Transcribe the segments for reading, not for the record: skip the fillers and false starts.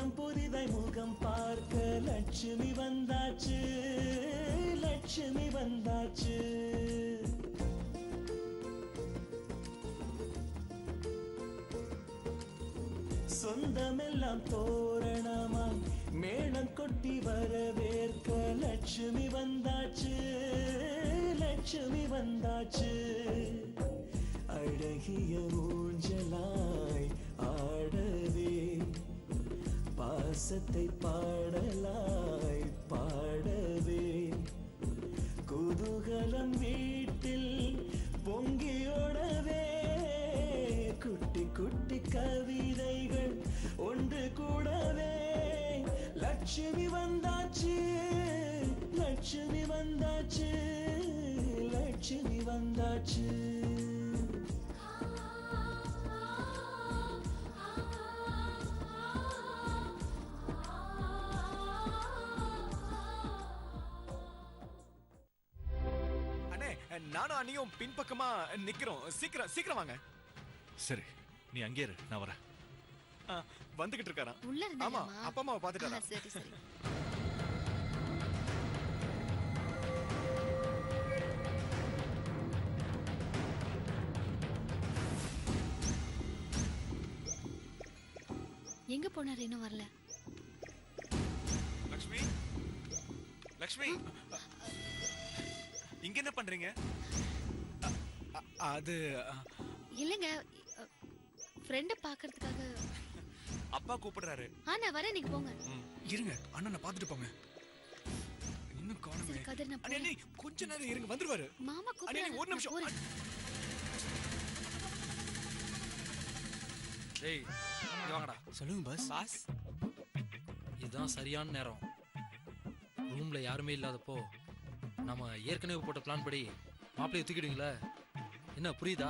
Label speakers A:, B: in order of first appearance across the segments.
A: புறம் புரிதாய் முகம் பார்க்க லட்சுமி வந்தாச்சு, லட்சுமி வந்தாச்சு. சொந்தமெல்லாம் தோரணமாய் மேளம் கொட்டி வரவேற்க லட்சுமி வந்தாச்சு, லட்சுமி வந்தாச்சு. அழகிய ஊஞ்சலாய் ஆடவே பாசத்தை பாடலாய் பாடவே குதூகலம் வீட்டில் பொங்கியோடவே குட்டி குட்டி கவிதைகள் ஒன்று கூடவே லட்சுமி வந்தாச்சு, லட்சுமி வந்தாச்சு, லட்சுமி வந்தாச்சு.
B: நானும் அண்ணியும் பின்பக்கமா நிக்கிறோம். சீக்கிரம் சீக்கிரம் வாங்க.
C: சரி, நீ அங்கே இரு, நான் வரேன்.
B: வந்துகிட்டு இருக்காரா?
D: உள்ள
B: ஆமா, அப்பா அம்மாவை பாத்துட்டாரா?
D: சரி சரி. எங்க போனாரு? இன்னும் வரல.
C: லக்ஷ்மி, லக்ஷ்மி, இங்க என்ன பண்றீங்க?
B: அது
D: இல்லங்க, ஃப்ரெண்ட பாக்குறதுக்காக.
C: அப்பா கூப்பிடுறாரு.
D: நான் வரேன், நீங்க போங்க.
B: இருங்க, அண்ணனை பாத்துட்டு போங்க. இன்னும் காணுமே.
D: கதிர், நான்
B: அண்ணே கொஞ்ச நேரம் இருங்க, வந்துருவாரு.
D: மாமா கூப்பிடுறாரு.
B: ஒரு நிமிஷம்.
E: டேய், இங்க வாங்கடா.
B: சொல்லுங்க பாஸ்.
E: பாஸ், இதுதான் சரியான நேரம். ரூம்ல யாருமே இல்லாதப்போ நம்ம ஏற்கனவே போட்ட பிளான் படி மாப்பிள்ளைய தூக்கிடுவீங்களா? என்ன புரியுதா?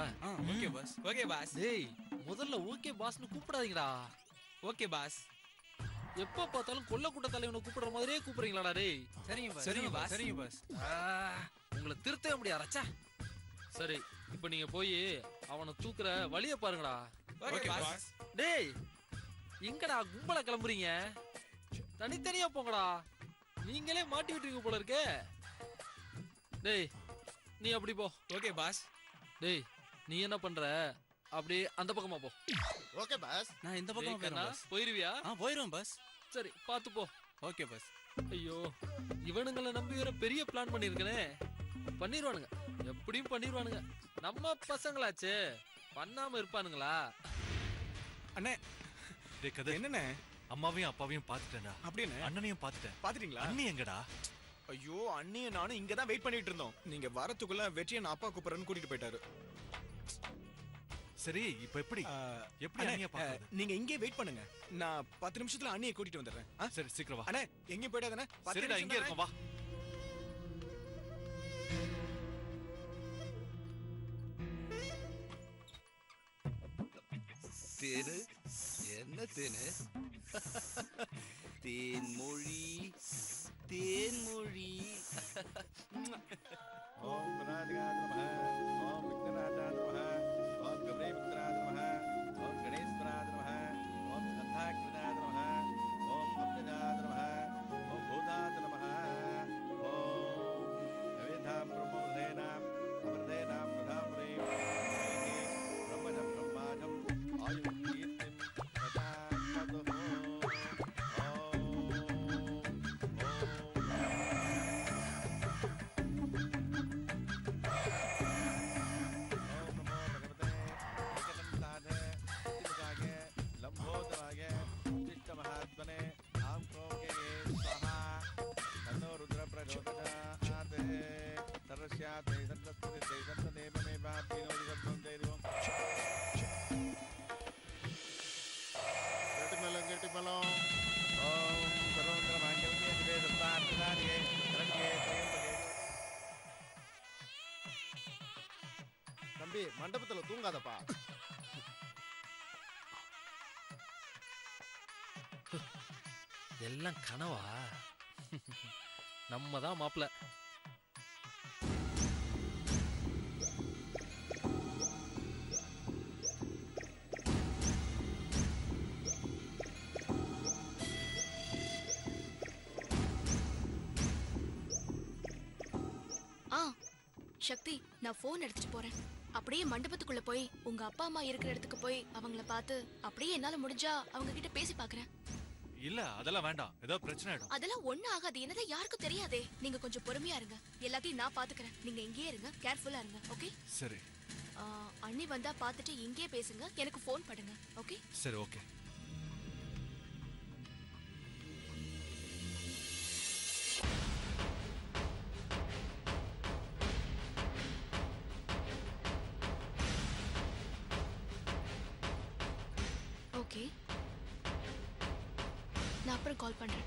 F: Okay boss. Okay boss.
E: டேய், முதல்ல ஓகே பாஸ்னு கூப்பிடாதீங்கடா.
F: Okay boss.
E: எப்ப பார்த்தாலும் கொல்ல கூட்ட தலைவனை கூப்பிடுற மாதிரியே கூப்பிடுறீங்களாடா? டேய்,
F: சரிங்க பாஸ்.
B: சரிங்க
F: பாஸ்.
B: சரிங்க பாஸ்.
E: உங்களை திருத்தவே முடியாதா? சரி, இப்போ நீங்க போய் அவனை தூக்குற வழிய பாருங்கடா.
F: Okay boss.
E: டேய், எங்கடா கும்பல கிளம்புறீங்க? தனித்தனியா போங்கடா. நீங்களே மாட்டி விட்டுருங்க போல இருக்கே. டேய், நீ அப்படி போ.
F: Okay boss.
E: டேய், நீ என்ன பண்ற? அப்படியே அந்த பக்கமா போ.
F: Okay boss. நான் இந்த பக்கம்
E: கண்ணா,
F: போறேன் பாஸ்.
E: போயிருவியா?
F: போயிரும் பாஸ்.
E: சரி, பாத்து போ.
F: Okay boss.
E: ஐயோ, இவனுங்களை நம்பி வேற பெரிய பிளான் பண்ணிருக்கனே. பண்ணிடுவானுங்க, எப்படியும் பண்ணிடுவானுங்க. நம்ம பசங்களாச்சே, பண்ணாம இருப்பானுங்களா?
B: அண்ணே,
C: டேய் கதிர்,
B: என்னண்ணே?
C: அம்மாவையும் அப்பாவையும் பாத்துட்டேன்டா.
B: அப்படின்னு
C: அண்ணனையும் பாத்துட்டேன்.
B: பாத்துட்டீங்களா?
C: அண்ணி எங்கடா?
B: ஐயோ, அண்ணியும் நானும் இங்க தான் வெயிட் பண்ணிட்டு இருந்தோம். நீங்க வரதுக்குள்ள வெற்றியை நான் அப்பா கூப்பிடுறேன்னு கூட்டிட்டு போயிட்டாரு.
C: சரி, இப்ப எப்படி எப்படி அண்ணிய பாக்குறது?
B: நீங்க இங்கே வெயிட் பண்ணுங்க, நான் 10 நிமிஷத்துல அண்ணியை கூட்டிட்டு வந்துடுறேன்.
C: சரி, சீக்கிரம் வா.
B: அண்ணே, எங்கேயும் போயிடாதானே?
C: சரிடா, இங்கே இருக்கோம், வா.
G: தேனு என்ன தேனு? தேன்மொழி தேன்மொழி.
H: ஓம் கணாதிகாய நமஹ, ஓம் விக்னநாதாய நமஹ, ஓம் கௌரீபுத்ராய நமஹ, ஓம் கணேஸ்வராய நமஹ, ஓம் ஸ்கந்தாக்கிரதாய நமஹ, ஓம் அப்ஜதாய நமஹ, ஓம் பூதாய நமஹ, ஓம் நவேதாம் பிரம்மோதேனாம் அமர்தேனாம் பிரதாமுரேம் பிரம்மஜம் பிரம்மாஜம் ஆயுர் கீர்த்திம் சதா சதுஹோ. लंबोदराय उच्चिष्ट महात्मने आम क्रोगे स्वाहा तन्नो रुद्र प्रचोदयात् सर्वस्याते सर्वस्ते सर्वदेवमेवाप्नोति सर्वं दैवम् गटिमलं ओम सर्वत्र भाग्यवते दिवे दत्तात्रेये शरण्ये त्र्यंबके. தம்பி, மண்டபத்துல தூங்காதப்பா.
E: எல்லாம் கனவா? நம்ம தான் மாப்பிள்ள.
I: சக்தி, நான் போன் எடுத்துட்டு போறேன். அப்படியே மண்டபத்துக்குள்ள போய் உங்க அப்பா அம்மா இருக்கிற இடத்துக்கு போய் அவங்கள பார்த்து அப்படியே என்னால முடிஞ்சா அவங்க கிட்ட பேசி பாக்குறேன்.
C: இல்ல அதெல்லாம் வேண்டாம், ஏதாவது பிரச்சனை ஆயிடும்.
I: அதெல்லாம் ஒண்ணு ஆகாது, என்னதான் யாருக்கும் தெரியாதே. நீங்க கொஞ்சம் பொறுமையா இருங்க, எல்லாத்தையும் நான் பாத்துக்கிறேன். நீங்க இங்கேயே இருங்க, கேர்ஃபுல்லா இருங்க. ஓகே?
C: சரி
I: அண்ணி வந்தா பார்த்துட்டு இங்கேயே பேசுங்க, எனக்கு ஃபோன் பண்ணுங்க. ஓகே?
C: சரி ஓகே.
I: ஓகே, நான் அப்புறம் கால் பண்றேன்.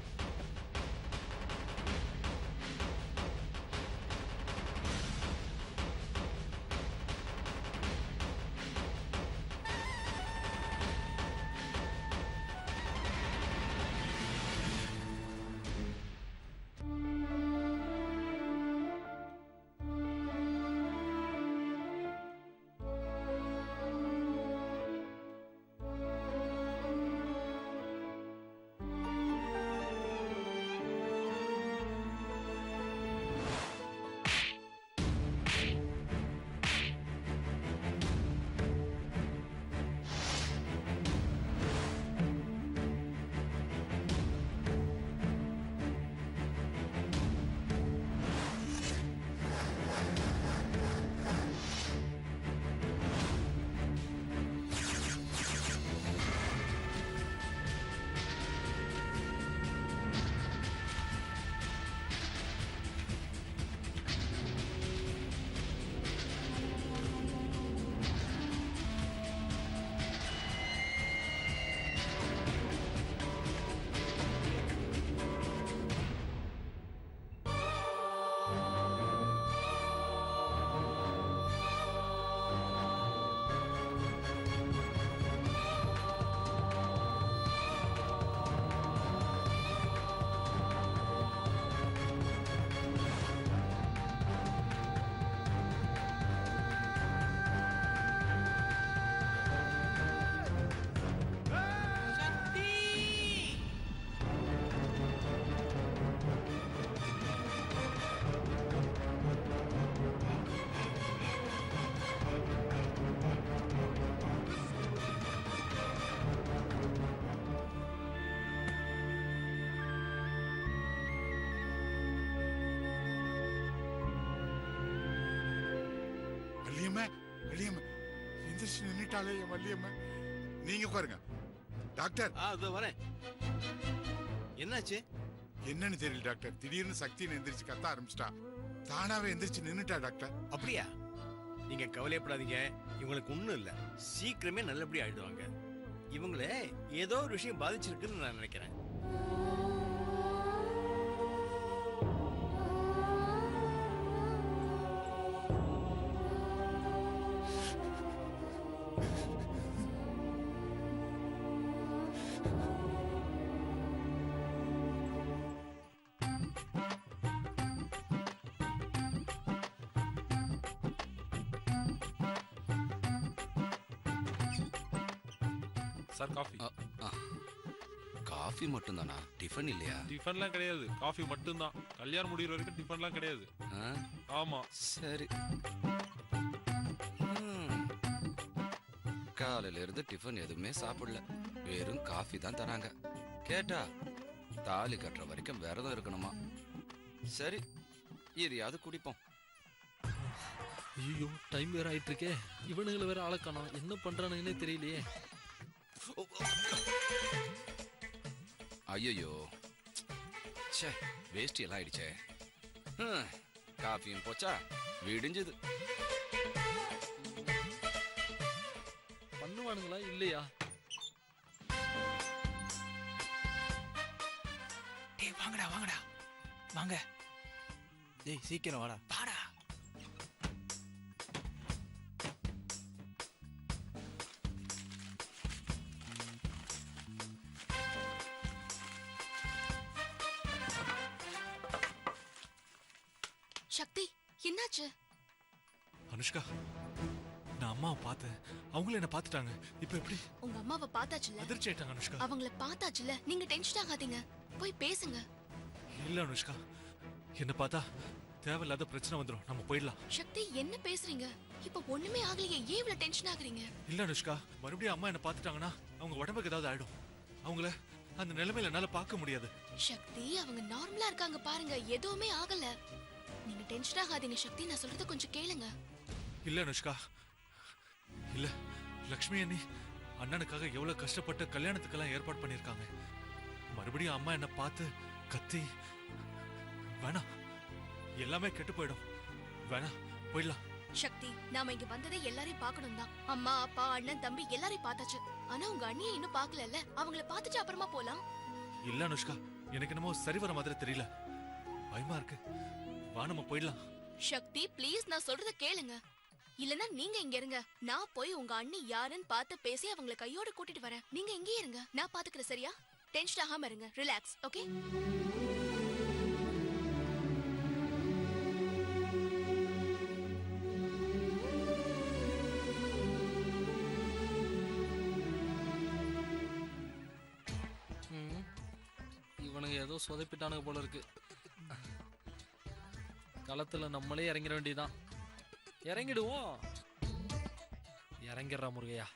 J: நின்னுட்டாலே என் வள்ளியம்மா. நீங்க உட்காருங்க டாக்டர்.
H: அதோ வரேன். என்னாச்சு?
J: என்னன்னு தெரியல டாக்டர், திடீர்னு சக்தின்னு எந்திரிச்சு கத்த ஆரம்பிச்சிட்டா. தானாவே எந்திரிச்சு நின்னுட்டா டாக்டர்.
H: அப்படியா? நீங்க கவலைப்படாதீங்க, இவங்களுக்கு ஒண்ணும் இல்ல, சீக்கிரமே நல்லபடியா ஆயிடுவாங்க. இவங்கள ஏதோ ஒரு விஷயம் பாதிச்சிருக்குன்னு நான் நினைக்கிறேன்.
K: Sir coffee.
G: காஃபி மட்டும் தானா? டிஃபன் இல்லையா?
K: டிஃபன்லாம் கிடையாது, காஃபி மட்டும் தான். கல்யாணம் முடிகிற வரைக்கும் டிஃபன்லாம் கிடையாது. ஆமா.
G: சரி. காலையில இருந்து டிஃபன் எதுவுமே சாப்பிடல, வெறும் காஃபி தான் தராங்க. கேட்டா தாலி கட்டுற வரைக்கும் விரதம் இருக்கணுமா. சரி, எதையாவது குடிப்போம்.
E: ஐயோ, டைம் வேற ஆயிட்டு இருக்கே. இவனுங்களை வேற ஆளக்கானோம், என்ன பண்றானுங்கன்னே தெரியலையே.
G: ஐயோ, சே, வேஸ்ட் எல்லாம் ஆயிடுச்சே. காஃபியும் போச்சா, விடிஞ்சது.
E: பண்ணுவானுங்களா இல்லையா?
B: டேய் வாங்கடா வாங்கடா வாங்க. டேய் சீக்கிரம் வாடா. வாடா.
I: சக்தி, என்னாச்சு?
C: அனுஷ்கா, நான் அம்மாவை பார்த்தேன், அவங்களும் என்ன பார்த்துட்டாங்க. இப்போ எப்படி?
I: உங்க அம்மாவை பார்த்தாச்சுல?
C: அதிர்ச்சி ஆயிட்டாங்க அனுஷ்கா.
I: அவங்கள பார்த்தாச்சுல, நீங்க டென்ஷன் ஆகாதீங்க, போய் பேசுங்க.
C: இல்ல அனுஷ்கா, என்ன பார்த்தா தேவையில்லாத பிரச்சனை வந்துடும். நம்ம போயிடலாம்.
I: சக்தி என்ன பேசுறீங்க? இப்ப ஒண்ணுமே ஆகலையே, ஏன் இவ்வளவு டென்ஷன் ஆகுறீங்க?
C: இல்ல அனுஷ்கா, மறுபடியும் அம்மா என்ன பாத்துட்டாங்கன்னா அவங்க உடம்புக்கு ஏதாவது ஆயிடும். அவங்கள அந்த நிலைமையில என்னால பார்க்க முடியாது.
I: சக்தி அவங்க நார்மலா இருக்காங்க பாருங்க, எதுவுமே ஆகல. நீங்க டென்ஷன் ஆகாதீங்க சக்தி, நான் சொல்றத கொஞ்சம் கேளுங்க.
C: இல்ல அனுஷ்கா, இல்ல. லக்ஷ்மி அண்ணி அண்ணனுக்காக எவ்வளவு கஷ்டப்பட்டு கல்யாணத்துக்கெல்லாம் ஏற்பாடு பண்ணிருக்காங்க. மறுபடியும் அம்மா என்ன பார்த்து கத்தி, வேணாம், எல்லாமே கெட்டு போயிடும். வேணாம், போயிடலாம்.
I: சக்தி, நாம இங்க வந்ததே எல்லாரையும் பார்க்கணும் தான். அம்மா அப்பா அண்ணன் தம்பி எல்லாரையும் பார்த்தாச்சு. ஆனா உங்க அண்ணியை இன்னும் பார்க்கலல்ல, அவங்கள பார்த்துட்டு அப்புறமா போலாம்.
C: இல்ல அனுஷ்கா, எனக்கு என்னமோ சரி வர மாதிரி தெரியல. பயமா இருக்கு. வா, நம்ம போயிடலாம்.
I: சக்தி ப்ளீஸ், நான் சொல்றத கேளுங்க. இல்லனா நீங்க இங்க இருங்க, நான் போய் உங்க அண்ணி யாருன்னு பார்த்து பேசி அவங்கள கையோட கூட்டிட்டு வரேன். நீங்க இங்கே இருங்க, நான் பாத்துக்கிறேன். சரியா? டென்ஷன் ஆகாம இருங்க, ரிலாக்ஸ். ஓகே?
E: இவனுங்க ஏதோ சொதப்பிட்டானுங்க போல இருக்கு. களத்துல நம்மளே இறங்கிட வேண்டியதான். இறங்கிடுவோம். இறங்கிடுறா முருகையா.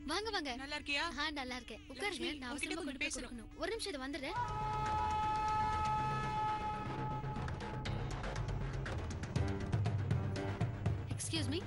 D: வாங்க வாங்க.
L: நல்லா இருக்கியா?
D: நல்லா இருக்கேன். உட்காருங்க. நான்
L: உன்கிட்ட
D: அவசரமா
L: கொஞ்சம்
D: கொண்டு போய்
L: பேசணும்.
D: கொடுக்கணும். ஒரு நிமிஷம், இது வந்துடுறேன். Excuse me.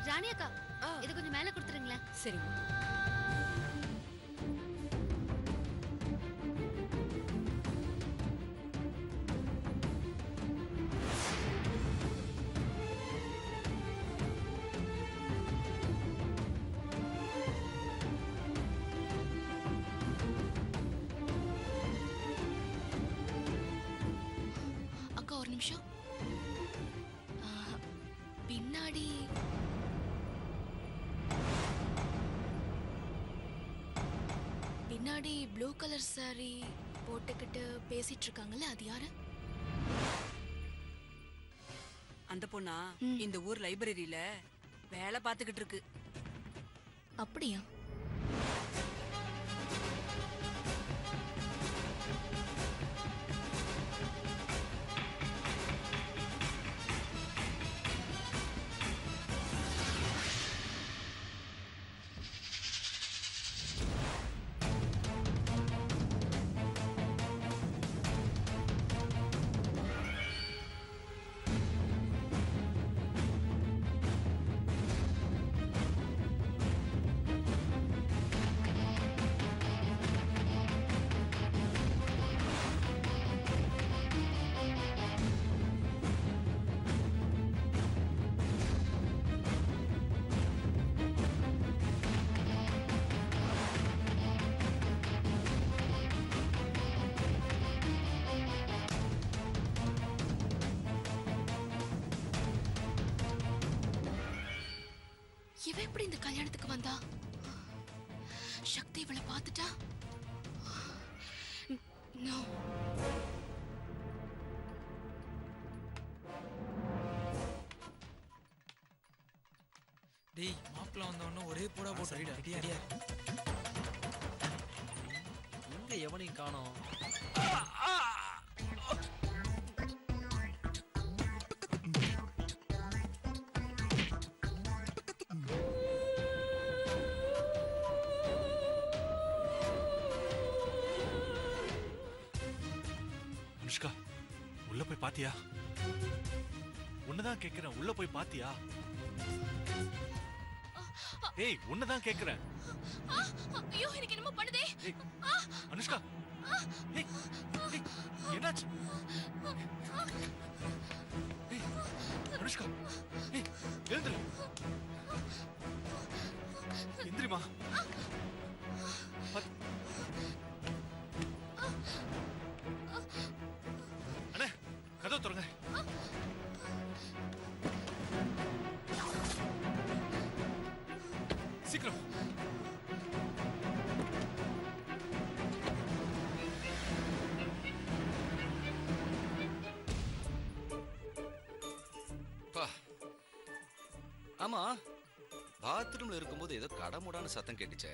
D: ராணி அக்கா, இது கொஞ்சம் மேல கொடுத்துருங்களேன்.
L: சரி.
I: அக்கா ஒரு நிமிஷம். பின்னாடி பின்னாடி ப்ளூ கலர் சாரி போட்டுக்கிட்டு பேசிட்டு இருக்காங்கல்ல, அது யாரு?
L: அந்த பொண்ணா இந்த ஊர் லைப்ரரியில வேலை பார்த்துக்கிட்டு இருக்கு.
I: அப்படியா? இவ எப்படி இந்த கல்யாணத்துக்கு வந்தா? சக்தி இவளை பார்த்துட்டா? நோ.
F: டேய் மாப்பிள்ள வந்தவொடனே ஒரே போடா போட்டு ரெடியா
E: இங்க எவனையும் காணோம்.
C: அனுஷ்கா உள்ள போய் பாத்தியா? உன்னதான் கேக்குறேன், உள்ள போய் பாத்தியா? ஏய் உன்னதான் கேக்குறேன்.
I: ஐயோ எனக்கு என்னமோ பண்ணுதே.
C: அனுஷ்கா ஏய் ஏய் என்னாச்சு? ஏய் அனுஷ்கா ஏய் எழுந்துரு. எந்திரிமா. அண்ணே கதவு திறங்க. சீக்கிரம்.
G: ஆமா பாத்ரூம்ல இருக்கும்போது ஏதோ கடமுடான சத்தம் கேட்டுச்சே.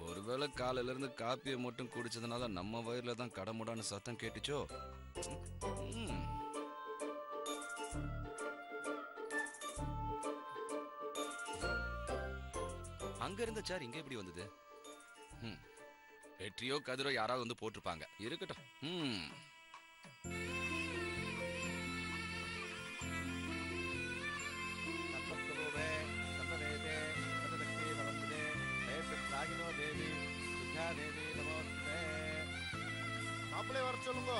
G: ஒருவேளை காலையில இருந்து காப்பியை மட்டும் குடிச்சதுனால நம்ம வயிறுல தான் கடமுடான சத்தம் கேட்டுச்சோ. அங்க இருந்த சேர் இங்க எப்படி வந்தது? வெற்றியோ கதிரோ யாராவது வந்து போட்டிருப்பாங்க. இருக்கட்டும்.
M: மாப்பிள்ளை வர சொல்லுங்க.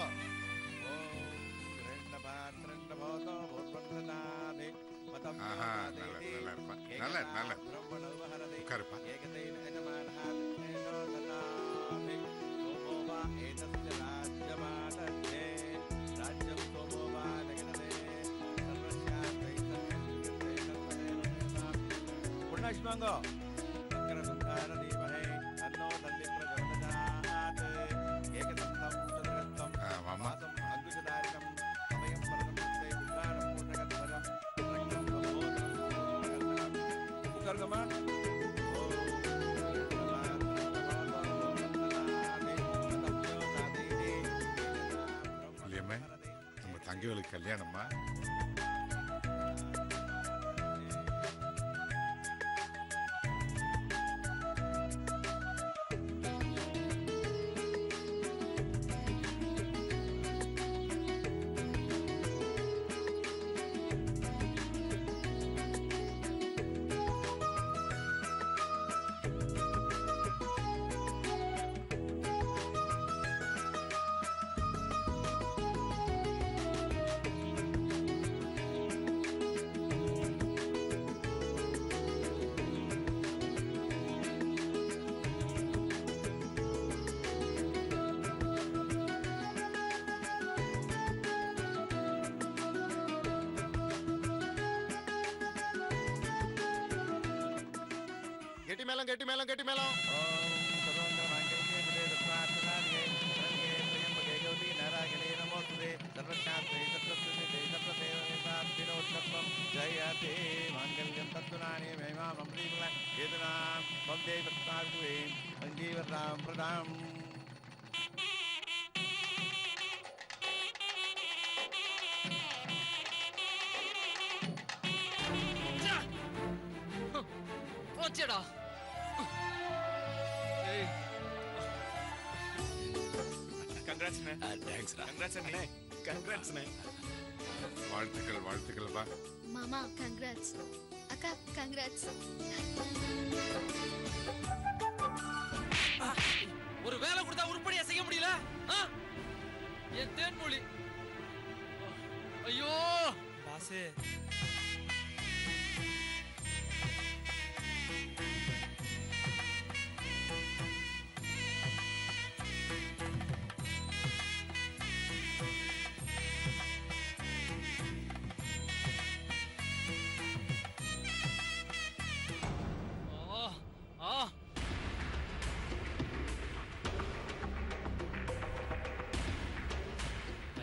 A: புண்ணாஷ்மாங்கோ சக்கரசுந்தார தீமஹே தன்னோ தந்தி பிரச்சோதயாத் ஏகதந்தம் சதுரஸ்தம் மாசம் அங்குஷதாரிகம் சமயம் பரதமுத்தை வித்ராணம் பூர்ணகத்வரம் ரக்தம் சம்போதம் உகர்கமா
J: இல்லையம்மா நம்ம தங்கவேலுக்கு கல்யாணமா?
M: கெட்டி மேளம் கெட்டி மேளம்.
A: ஜெயதே மங்கல்யம் தத்துநானே மேமாம் அம்ரீமல ஏதனாம் வந்தே பத்மாவிதுவே அங்கீவர்தாம் பிரதாம்.
E: போச்சேடா.
B: கங்க்ராட்ஸ் அண்ணே.
G: தேங்க்ஸ் டா.
B: கங்க்ராட்ஸ் அண்ணே. கங்க்ராட்ஸ் அண்ணே.
J: வாழ்த்துக்கள் வாழ்த்துக்கள் பா.
D: மாமா கங்க்ராட்ஸ். அக்கா கங்க்ராட்ஸ்.
E: ஒரு வேலை கொடுத்தா உருப்படியா செய்ய முடியல. என் தேன்மொழி. ஐயோ
F: பாசே.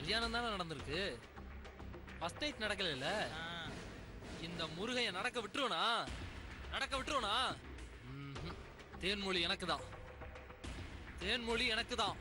E: கல்யாணம் தானே நடந்திருக்கு. ஃபர்ஸ்ட் நைட் நடக்கல. இந்த முருகைய நடக்க விட்டுருவனா? நடக்க விட்டுருவனா? தேன்மொழி எனக்கு தான். தேன்மொழி எனக்கு தான்.